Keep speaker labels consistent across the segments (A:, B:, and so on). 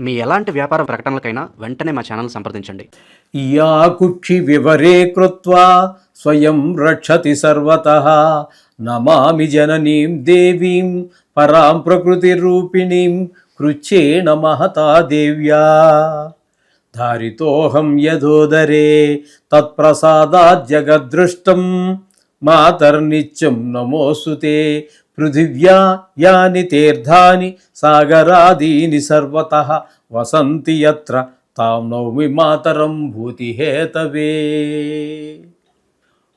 A: మీ ఎలాంటి వ్యాపార ప్రకటనలకైనా వెంటనే మా ఛానల్ సంప్రదించండి.
B: యా కుక్షి వివరే కృత్వా స్వయం రక్షతి సర్వతః నమామి జననీం దేవీం పరాం ప్రకృతి రూపిణీం కృచ్ఛేణ మహతా దేవ్యా ధారితోహం యథోదరే తత్ప్రసాదాత్ జగద్దృష్టం మాతర్నిత్యం నమోస్తుతే పృథివ్యా యాని తీర్థాని సాగరాదీని సర్వతః వసంతి యత్ర తాం నౌమి మాతరం భూతిహేతవే.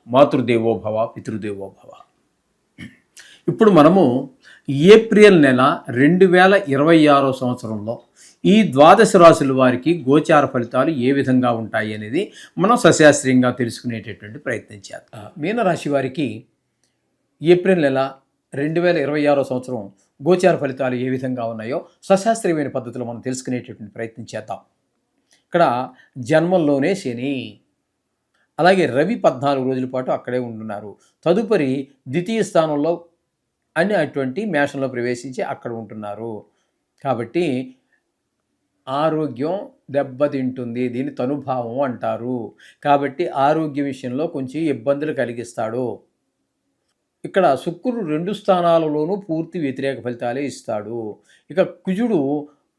B: మాతృదేవో భవ, పితృదేవో భవ. ఇప్పుడు మనము ఏప్రిల్ నెల 2026 సంవత్సరంలో ఈ ద్వాదశ రాశుల వారికి గోచార ఫలితాలు ఏ విధంగా ఉంటాయి అనేది మనం సశాస్త్రీయంగా తెలుసుకునేటటువంటి ప్రయత్నం చేద్దాం. మీనరాశి వారికి ఏప్రిల్ నెల 2026 సంవత్సరం గోచార ఫలితాలు ఏ విధంగా ఉన్నాయో సశాస్త్రీయమైన పద్ధతిలో మనం తెలుసుకునేటటువంటి ప్రయత్నం చేద్దాం. ఇక్కడ జన్మంలోనే శని, అలాగే రవి 14 రోజుల పాటు అక్కడే ఉంటున్నారు. తదుపరి ద్వితీయ స్థానంలో అటువంటి మేషంలో ప్రవేశించి అక్కడ ఉంటున్నారు. కాబట్టి ఆరోగ్యం దెబ్బతింటుంది. దీన్ని తనుభావం అంటారు. కాబట్టి ఆరోగ్య విషయంలో కొంచెం ఇబ్బందులు కలిగిస్తాడు. ఇక్కడ శుక్రుడు 2 స్థానాలలోనూ పూర్తి వ్యతిరేక ఫలితాలే ఇస్తాడు. ఇక కుజుడు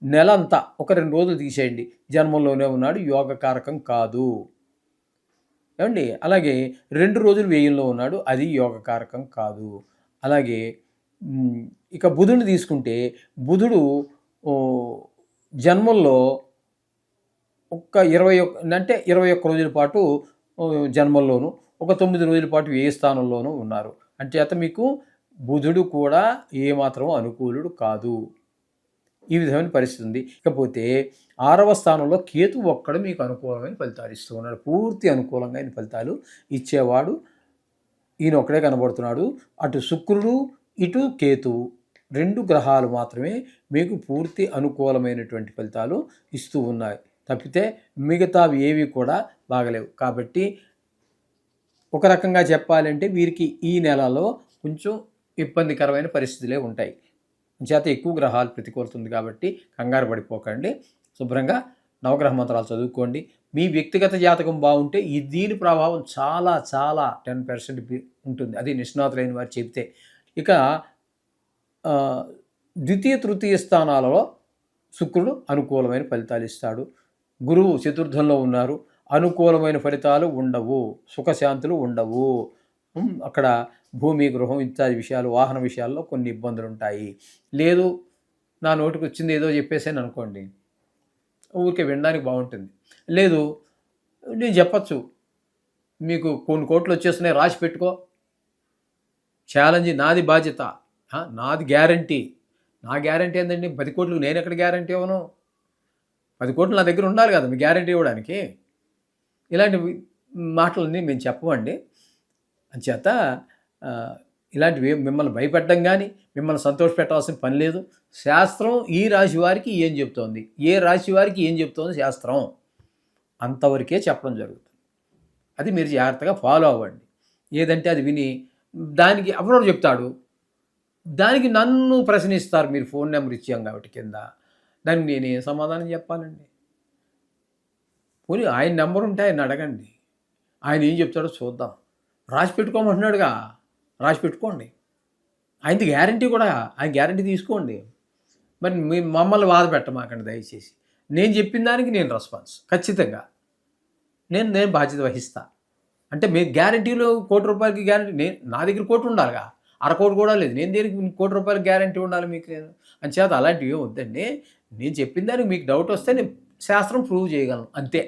B: నెలంతా ఒక 2 రోజులు తీసేయండి, జన్మంలోనే ఉన్నాడు, యోగకారకం కాదు ఏమండి. అలాగే 2 రోజులు వ్యయంలో ఉన్నాడు, అది యోగకారకం కాదు. అలాగే ఇక బుధుడిని తీసుకుంటే బుధుడు జన్మంలో ఒక 21 రోజుల పాటు జన్మంలోను, ఒక 9 రోజుల పాటు వ్యయ స్థానంలోనూ ఉన్నారు. అంచేత మీకు బుధుడు కూడా ఏమాత్రం అనుకూలుడు కాదు. ఈ విధమైన పరిస్థితి ఉంది. ఇకపోతే 6వ స్థానంలో కేతు ఒక్కడు మీకు అనుకూలమైన ఫలితాలు ఇస్తూ ఉన్నాడు. పూర్తి అనుకూలంగా ఆయన ఫలితాలు ఇచ్చేవాడు ఈయన ఒక్కడే కనబడుతున్నాడు. అటు శుక్రుడు ఇటు కేతువు 2 గ్రహాలు మాత్రమే మీకు పూర్తి అనుకూలమైనటువంటి ఫలితాలు ఇస్తూ ఉన్నాయి. తప్పితే మిగతావి ఏవి కూడా బాగలేవు. కాబట్టి ఒక రకంగా చెప్పాలంటే వీరికి ఈ నెలలో కొంచెం ఇబ్బందికరమైన పరిస్థితులే ఉంటాయి. చేత ఎక్కువ గ్రహాలు ప్రతికూలుతుంది కాబట్టి కంగారు పడిపోకండి. శుభ్రంగా నవగ్రహ మంత్రాలు చదువుకోండి. మీ వ్యక్తిగత జాతకం బాగుంటే దీని ప్రభావం చాలా చాలా 10% ఉంటుంది. అది నిష్ణాతులైన వారు చెబితే. ఇక ద్వితీయ తృతీయ స్థానాలలో శుక్రుడు అనుకూలమైన ఫలితాలు ఇస్తాడు. గురువు చతుర్థంలో ఉన్నారు, అనుకూలమైన ఫలితాలు ఉండవు, సుఖశాంతులు ఉండవు. అక్కడ భూమి, గృహం ఇత్యాది విషయాలు, వాహన విషయాల్లో కొన్ని ఇబ్బందులు ఉంటాయి. లేదు నా నోటికి వచ్చింది ఏదో చెప్పేసాను అనుకోండి, ఊరికే వినడానికి బాగుంటుంది. లేదు నేను చెప్పచ్చు, మీకు కొన్ని కోట్లు వచ్చేస్తున్నాయి రాసి పెట్టుకో, ఛాలెంజ్ నాది, బాధ్యత నాది, గ్యారంటీ. నా గ్యారంటీ ఏంటండి? 10 కోట్లు నేను ఎక్కడ గ్యారంటీ ఇవ్వను? 10 కోట్లు నా దగ్గర ఉండాలి కదా మీ గ్యారంటీ ఇవ్వడానికి. ఇలాంటి మాటలన్నీ మేము చెప్పమండి. అంచేత ఇలాంటివి మిమ్మల్ని భయపెట్టడం కానీ మిమ్మల్ని సంతోషపెట్టాల్సిన పని లేదు. శాస్త్రం ఈ రాశి వారికి ఏం చెప్తోంది, ఏ రాశి వారికి ఏం చెప్తోంది శాస్త్రం, అంతవరకే చెప్పడం జరుగుతుంది. అది మీరు జాగ్రత్తగా ఫాలో అవ్వండి. ఏదంటే అది విని దానికి ఎవరో చెప్తాడు, దానికి నన్ను ప్రశ్నిస్తారు. మీరు ఫోన్ నెంబర్ ఇచ్చాం కాబట్టి కింద, దానికి నేను ఏం సమాధానం చెప్పాలండి? పోనీ ఆయన నెంబర్ ఉంటే ఆయన అడగండి, ఆయన ఏం చెప్తాడో చూద్దాం. రాసి పెట్టుకోమంటున్నాడుగా, రాసి పెట్టుకోండి. ఆయనది గ్యారంటీ కూడా, ఆయన గ్యారంటీ తీసుకోండి. మరి మమ్మల్ని బాధ పెట్టమాకండి దయచేసి. నేను చెప్పిన దానికి నేను రెస్పాన్స్ ఖచ్చితంగా నేను బాధ్యత వహిస్తా. అంటే మీ గ్యారంటీలో ₹1,00,00,000 గ్యారంటీ, నా దగ్గర 1,00,00,000 ఉండాలిగా, ₹1,00,00,000 కూడా లేదు. నేను దేనికి ₹1,00,00,000 గ్యారంటీ ఉండాలి మీకు? నేను అంచేత అలాంటివి వద్దండి. నేను చెప్పిన దానికి మీకు డౌట్ వస్తే నేను శాస్త్రం ప్రూవ్ చేయగలను అంతే.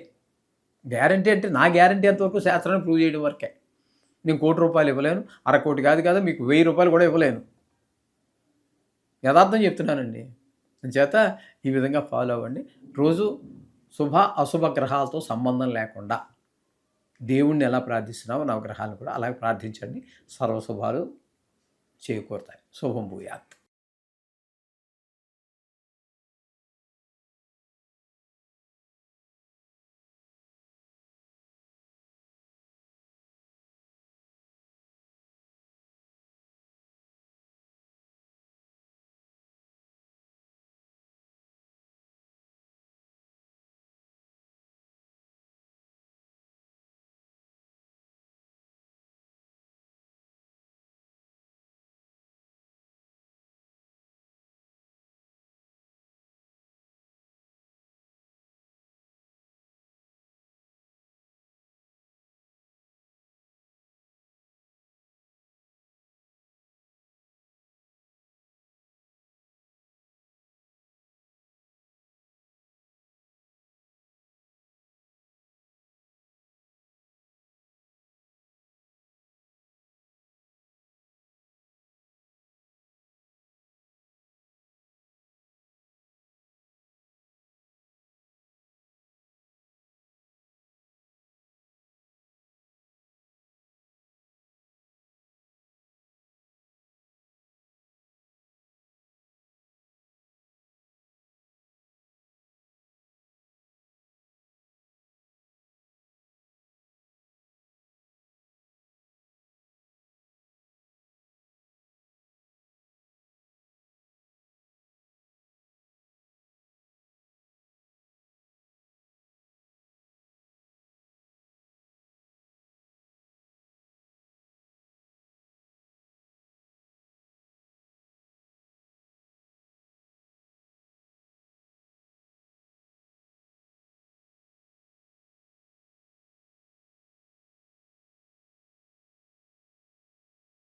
B: గ్యారంటీ అంటే నా గ్యారంటీ ఎంతవరకు శాస్త్రాన్ని ప్రూవ్ చేయడం వరకే. నేను ₹1,00,00,000 ఇవ్వలేను, ₹1,00,00,000 కాదు కదా, మీకు ₹1,000 కూడా ఇవ్వలేను. యథార్థం చెప్తున్నానండి. అంచేత ఈ విధంగా ఫాలో అవ్వండి. రోజు శుభ అశుభ గ్రహాలతో సంబంధం లేకుండా దేవుణ్ణి ఎలా ప్రార్థిస్తున్నామో నవగ్రహాలను కూడా అలాగే ప్రార్థించండి. సర్వశుభాలు చేకూరుతాయి. శుభం భూయాత్.